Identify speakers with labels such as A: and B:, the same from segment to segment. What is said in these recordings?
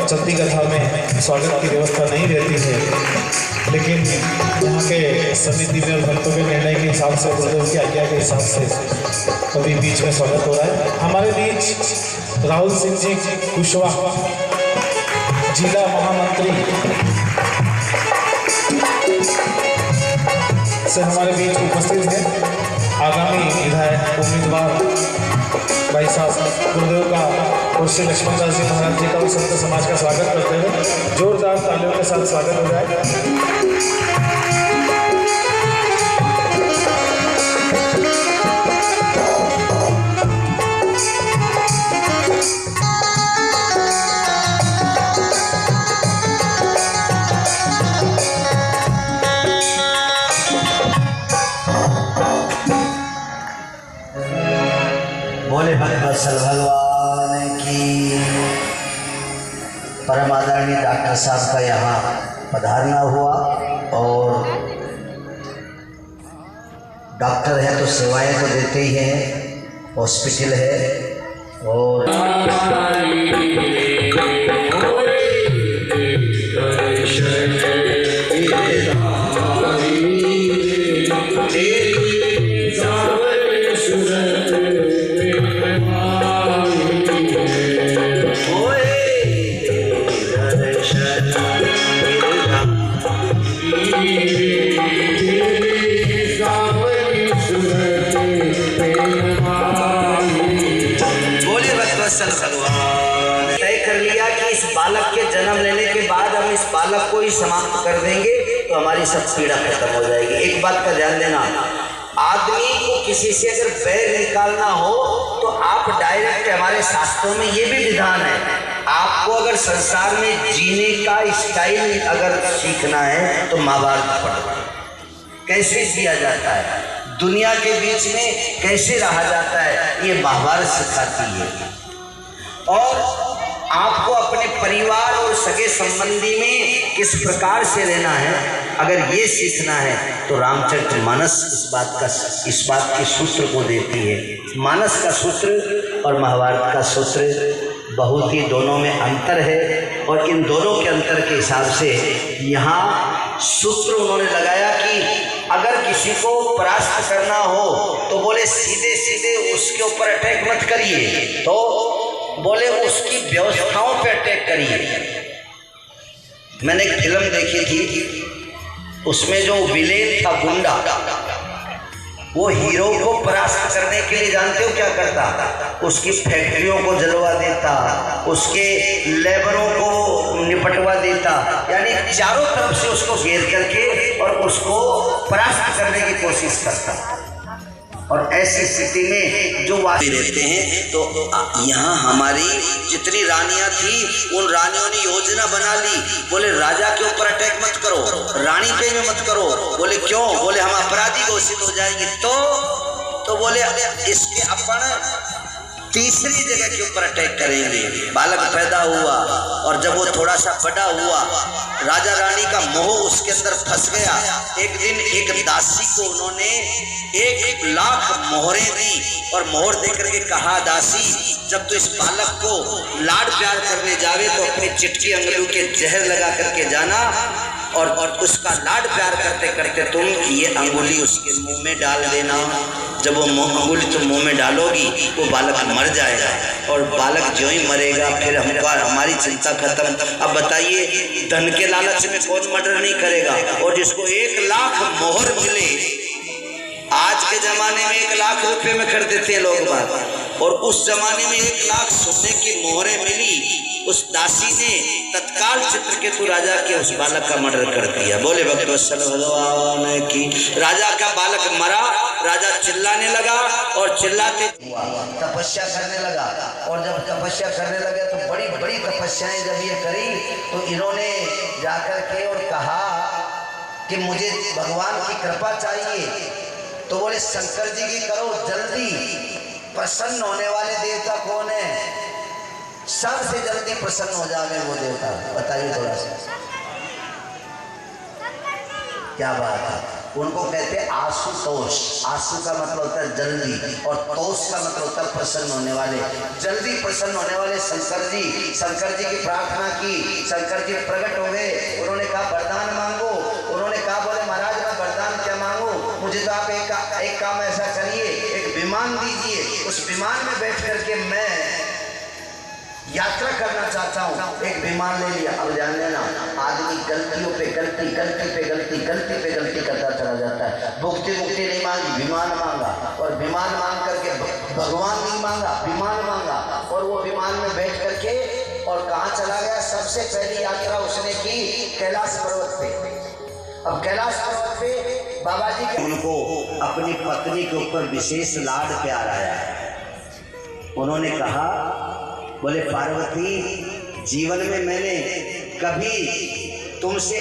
A: चलती कथा में स्वागत की व्यवस्था नहीं रहती है, लेकिन यहाँ के समिति में और भक्तों के निर्णय के हिसाब से, गुरुदेव की आज्ञा के हिसाब से अभी बीच में स्वागत हो रहा है। हमारे बीच राहुल सिंह जी कुशवाहा, जिला महामंत्री से हमारे बीच उपस्थित हैं। आगामी विधायक उम्मीदवार भाई साहब गुरुदेव का और श्री लक्ष्मण दास जी महाराज जी का और संत समाज का स्वागत करते हैं। जोरदार तालियों के साथ स्वागत हो जाए।
B: बोले भगवत्सल भगवान की। परम आदरणीय डॉक्टर साहब का यहाँ पधारना हुआ और डॉक्टर है तो सेवाएं तो देते ही हैं, हॉस्पिटल है और तय कर लिया कि इस बालक के जन्म लेने के बाद हम इस बालक को ही समाप्त कर देंगे तो हमारी सब पीड़ा खत्म हो जाएगी। एक बात का ध्यान देना, आदमी को किसी से अगर बैर निकालना हो तो आप डायरेक्ट, हमारे शास्त्रों में ये भी विधान है, आपको अगर संसार में जीने का स्टाइल अगर सीखना है तो महाभारत पढ़ो, कैसे जिया जाता है, दुनिया के बीच में कैसे रहा जाता है, ये महाभारत सिखाती है। और आपको अपने परिवार और सगे संबंधी में किस प्रकार से रहना है, अगर ये सीखना है तो रामचरितमानस इस बात के सूत्र को देती है। मानस का सूत्र और महाभारत का सूत्र बहुत ही, दोनों में अंतर है और इन दोनों के अंतर के हिसाब से यहाँ सूत्र उन्होंने लगाया कि अगर किसी को परास्त करना हो तो बोले सीधे सीधे उसके ऊपर अटैक मत करिए, तो बोले उसकी व्यवस्थाओं पे अटैक करिए। मैंने एक फिल्म देखी थी, उसमें जो विलेन था गुंडा, वो हीरो को परास्त करने के लिए जानते हो क्या करता? उसकी फैक्ट्रियों को जलवा देता, उसके लेबरों को निपटवा देता, यानी चारों तरफ से उसको घेर करके और उसको परास्त करने की कोशिश करता। और ऐसी स्थिति में जो वासी रहते हैं, तो यहाँ हमारी जितनी रानियां थी उन रानियों ने योजना बना ली, बोले राजा के ऊपर अटैक मत करो, रानी पे भी मत करो। बोले क्यों? बोले हम अपराधी घोषित हो जाएंगे। तो बोले इसके अपन तीसरी जगह के ऊपर अटैक करेंगे। बालक पैदा हुआ और जब वो थोड़ा सा बड़ा हुआ, राजा रानी का मोह उसके अंदर फंस गया। एक दिन एक दासी को उन्होंने 1,00,000 मोहरें दी और मोहर देकर के कहा, दासी जब तो इस बालक को लाड प्यार करने जावे तो अपनी चिटकी अंगुली के जहर लगा करके जाना और उसका लाड प्यार करते करते तुम ये अंगुली उसके मुंह में डाल देना। जब वो अंगुली तुम मुंह में डालोगी वो बालक मर जाएगा और बालक जो ही मरेगा फिर हमारी चिंता खत्म। अब बताइए, धन के लालच में कौन मर्डर नहीं करेगा? और जिसको 1,00,000 मोहर मिले, आज के ज़माने में 1,00,000 रुपये में खरीदते थे लोग बात, और उस जमाने में 1,00,000 सोने की मोहरें मिली। उस दासी ने तत्काल चित्रकेतु राजा के उस बालक का मर्डर कर दिया। बोले भगवत्सल भगवान की। राजा का बालक मरा, राजा चिल्लाने लगा और चिल्लाते हुआ तपस्या करने लगा। और जब तपस्या करने लगे तो बड़ी बड़ी तपस्याएं जब ये करी तो इन्होंने जाकर के और कहा कि मुझे भगवान की कृपा चाहिए। तो बोले शंकर जी की करो जल्दी, प्रसन्न होने वाले देवता कौन है? सबसे जल्दी प्रसन्न हो जावे वो देवता, बताइए थोड़ा सा, क्या बात है। उनको कहते हैं आशुतोष। आशु का मतलब होता है जल्दी और तोष का मतलब होता है प्रसन्न होने वाले। जल्दी प्रसन्न होने वाले शंकर जी की प्रार्थना की। शंकर जी प्रकट हो गए। उन्होंने कहा वरदान मांगो। उन्होंने कहा बोले महाराज मैं वरदान क्या मांगू, मुझे तो आप एक काम ऐसा करिए, एक विमान दीजिए, उस विमान में बैठ करके मैं यात्रा करना चाहता हूँ। एक विमान ले लिया। अब जान लेना आदमी गलतियों पे गलती करता चला जाता है। मुक्ति नहीं मांगी, विमान मांगा, और विमान मांग करके भगवान नहीं मांगा, विमान मांगा, और वो विमान में बैठ करके और कहाँ चला गया। सबसे पहली यात्रा उसने की कैलाश पर्वत पे। अब कैलाश पर्वत पे बाबा जी के उनको अपनी पत्नी के ऊपर विशेष लाड प्यार आया। उन्होंने कहा बोले पार्वती जीवन में मैंने कभी तुमसे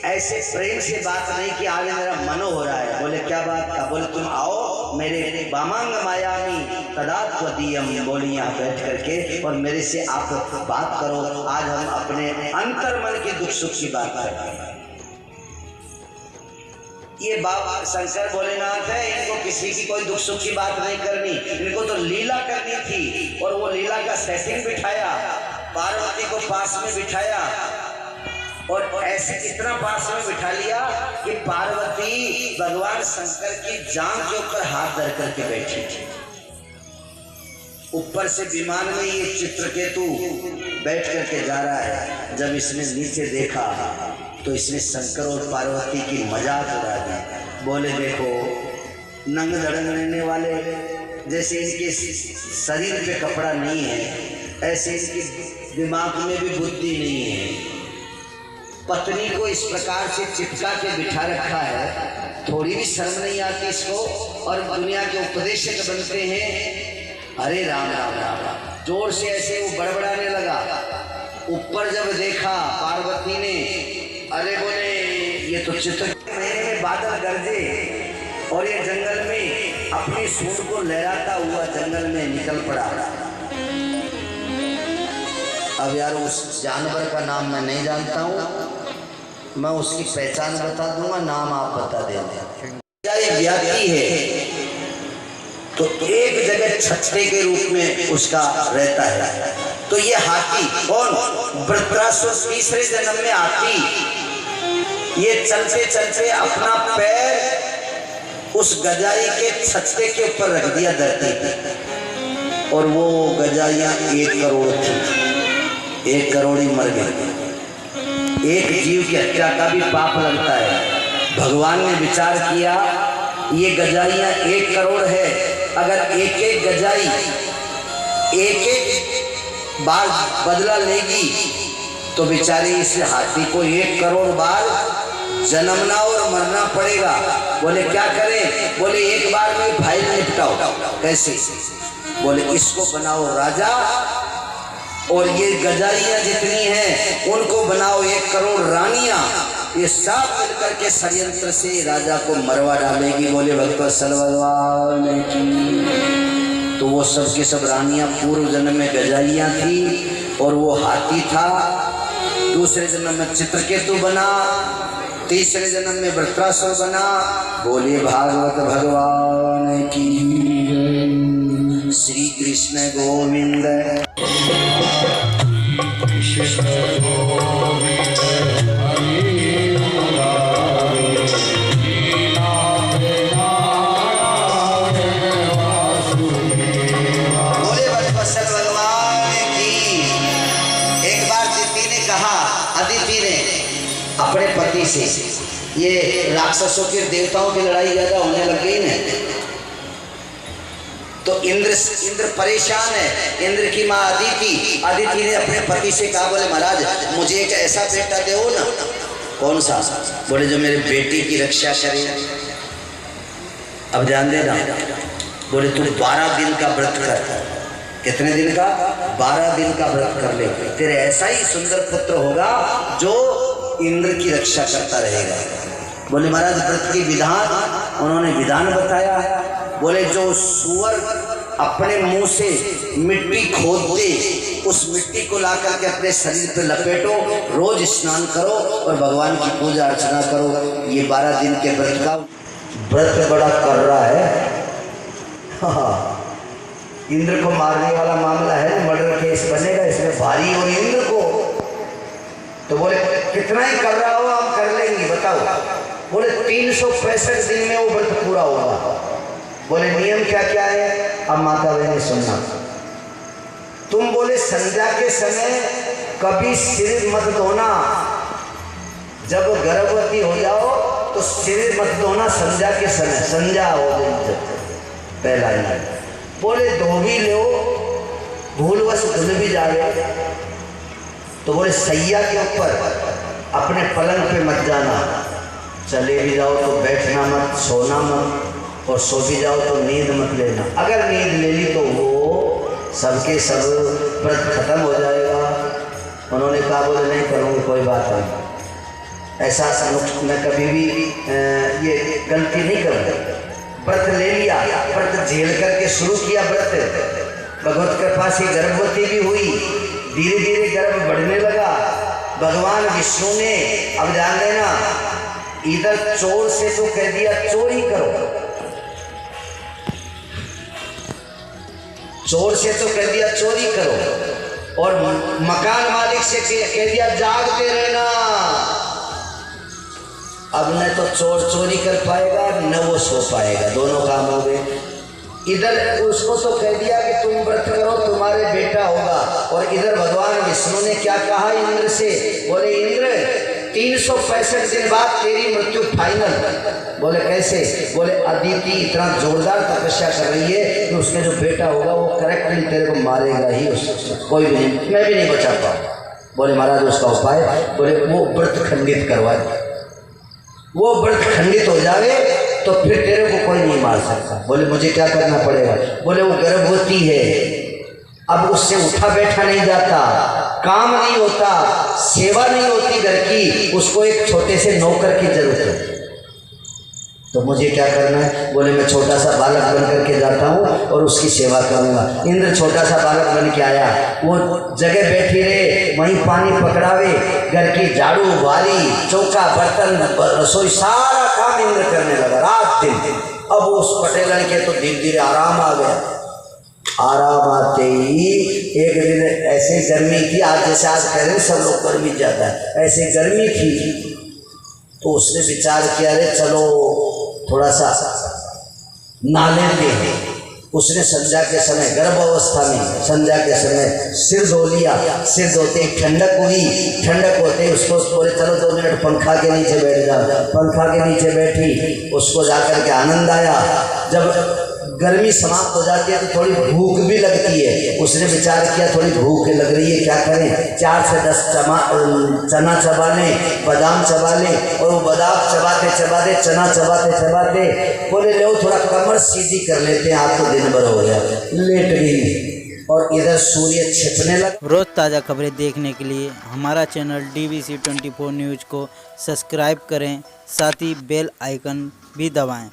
B: ऐसे प्रेम से बात नहीं की, आज मेरा मनो हो रहा है। बोले क्या बात था। बोले तुम आओ मेरे वामांग मायामी तदात्वदीयम, बोले यहाँ बैठ करके और मेरे से आप बात करो। आज हम अपने अंतर्मन के दुख सुख की बात करें। ये बाबा शंकर भोलेनाथ है, इनको किसी की कोई दुख सुख की बात नहीं करनी, इनको तो लीला करनी थी। और वो लीला का सेटिंग बिठाया, पार्वती को पास में बिठाया और ऐसे इतना पास में बिठा लिया कि पार्वती भगवान शंकर की जांघ के ऊपर हाथ धर करके बैठी थी। ऊपर से विमान में ये चित्रकेतु बैठ करके जा रहा है। जब इसने नीचे देखा तो इसने शंकर और पार्वती की मजाक उड़ा दी। बोले देखो नंग धड़ंग रहने वाले, जैसे इनके शरीर पे कपड़ा नहीं है ऐसे इनके दिमाग में भी बुद्धि नहीं है। पत्नी को इस प्रकार से चिपका के बिठा रखा है, थोड़ी भी शर्म नहीं आती इसको। और दुनिया के उपदेशक बनते हैं। अरे राम राम राम राम, जोर से ऐसे वो बड़बड़ाने लगा। ऊपर जब देखा पार्वती ने, अरे बोले ये तो चित्र महीने में बादल गरजे और ये जंगल में अपनी सूंड को लहराता हुआ जंगल में निकल पड़ा। अब यार उस जानवर का नाम मैं नहीं जानता हूँ, मैं उसकी पहचान बता दूंगा, नाम आप बता देना। एक व्याधि है तो एक जगह छत्ते के रूप में उसका रहता है। तो ये हाथी कौन, वृत्रासुर तीसरे जन्म में हाथी, ये चलते चलते अपना पैर उस गजाई के छत्ते के ऊपर रख दिया धरती पे, और वो गजाइयां 1 करोड़ थी। 1 करोड़ ही मर गए। एक जीव की हत्या का भी पाप लगता है। भगवान ने विचार किया ये गजाइयां 1 करोड़ है, अगर एक एक गजाई एक एक बार बदला लेगी तो बेचारे इस हाथी को 1 करोड़ बार जन्मना और मरना पड़ेगा। बोले क्या करें, बोले एक बार में फाइल निपटाओ। कैसे, बोले इसको बनाओ राजा और ये गजाइयां जितनी हैं उनको बनाओ 1 करोड़ रानियां। ये सब मिलकर के षड्यंत्र से राजा को मरवा डालेगी। बोले भगवत भगवान की। तो वो सब के सब रानियां पूर्व जन्म में गजाइयां थी और वो हाथी था। दूसरे जन्म में चित्रकेतु बना, तीसरे जन्म में वृत्रासुर बना। बोले भागवत भगवान की। श्री कृष्ण गोविंद। अपने पति से, ये राक्षसों के देवताओं की लड़ाई ज्यादा होने लग गई ना, तो इंद्र परेशान है। इंद्र की माँ अदिति ने अपने पति से कहा, बोले महाराज मुझे एक ऐसा बेटा दो ना। कौन सा, बोले जो मेरे बेटी की रक्षा करे। अब ध्यान देना, बोले तू 12 दिन का व्रत कर। कितने दिन का, 12 दिन का व्रत कर ले, तेरे ऐसा ही सुंदर पुत्र होगा जो इंद्र की रक्षा करता रहेगा। बोले महाराज व्रत की विधान, उन्होंने विधान बताया। बोले जो सुअर अपने मुंह से मिट्टी खोद दे उस मिट्टी को ला करके अपने शरीर पे लपेटो, रोज स्नान करो और भगवान की पूजा अर्चना करो। ये 12 दिन के व्रत का व्रत बड़ा कर रहा है। हाँ, इंद्र को मारने वाला मामला है ना, मर्डर केस बनेगा इसमें भारी, और इंद्र को तो बोले कितना ही कर रहा हो हम कर लेंगे, बताओ। बोले 365 दिन में वो व्रत पूरा होगा। बोले नियम क्या क्या है, अब माता बहने सुनना। तुम बोले संध्या के समय कभी सिर मत धोना, जब गर्भवती हो जाओ तो सिर मत धोना संध्या के समय, संध्या हो गई पहला ही। बोले धो भी लो, भूलवश धुल भी जाए तो बोले सैया के ऊपर अपने पलंग पे मत जाना, चले भी जाओ तो बैठना मत, सोना मत, और सो भी जाओ तो नींद मत लेना। अगर नींद ले ली तो वो सबके सब व्रत खत्म हो जाएगा। उन्होंने कहा बोले नहीं करूँगी, कोई बात नहीं, ऐसा मैं कभी भी ये गलती नहीं करूँगा। व्रत ले लिया, व्रत झेल करके शुरू किया व्रत, भगवत कृपा से गर्भवती भी हुई, धीरे धीरे गर्भ बढ़ने लगा। भगवान विष्णु ने, अब ध्यान देना, इधर चोर से तो कह दिया चोरी करो, चोर से तो कह दिया चोरी करो, और मकान मालिक से कह दिया जागते रहना। अब न तो चोर चोरी कर पाएगा न वो सो पाएगा, दोनों काम हो गए। इधर उसको तो कह दिया कि तुम व्रत करो तुम्हारे बेटा होगा, और इधर भगवान विष्णु ने क्या कहा इंद्र से, बोले इंद्र 365 दिन बाद तेरी मृत्यु फाइनल। बोले कैसे, बोले अदिति इतना जोरदार तपस्या कर रही है कि उसके जो बेटा होगा वो करेक्टली तेरे को मारेगा ही, उसको कोई भी नहीं, मैं भी नहीं बचा पाऊँ। बोले महाराज उसका उपाय, बोले वो व्रत खंडित करवाए, वो व्रत खंडित हो जावे तो फिर तेरे को कोई नहीं मार सकता। बोले मुझे क्या करना पड़ेगा, बोले वो गर्भवती है, अब उससे उठा बैठा नहीं जाता, काम नहीं होता, सेवा नहीं होती घर की, उसको एक छोटे से नौकर की जरूरत है। तो मुझे क्या करना है, बोले मैं छोटा सा बालक बन करके जाता हूँ और उसकी सेवा करूँगा। इंद्र छोटा सा बालक बन के आया, वो जगह बैठी रहे, वहीं पानी पकड़ावे, घर की झाड़ू वाली चौका बर्तन रसोई सारा काम इंद्र करने लगा रात दिन। अब उस पटेलन के तो धीरे धीरे आराम आ गया। आराम आते ही एक दिन ऐसे गर्मी थी, आज जैसे आज कह रहे सब लोग गर्मी ज़्यादा है, ऐसे गर्मी थी तो उसने विचार किया अरे चलो थोड़ा सा नहा लेंगे। उसने संध्या के समय, गर्भ अवस्था में संध्या के समय सिर धो लिया। सिर धोते ही ठंडक हुई, ठंडक होते ही उसको बोले चलो 2 मिनट पंखा के नीचे बैठ जा। पंखा के नीचे बैठी, उसको जाकर के आनंद आया। जब गर्मी समाप्त हो जाती है तो थोड़ी भूख भी लगती है। उसने विचार किया थोड़ी भूख लग रही है, क्या करें, 4 से 10 चना चबा लें, बादाम चबा लें, और वो बादाम चबाते चबाते चना चबाते चबाते बोले लो थोड़ा कमर सीधी कर लेते हैं, आप तो दिन भर हो गया, लेट गई। और इधर सूर्य छिपने लगा।
C: रोज़ ताज़ा खबरें देखने के लिए हमारा चैनल DVC 24 न्यूज़ को सब्सक्राइब करें, साथ ही बेल आइकन भी दबाएं।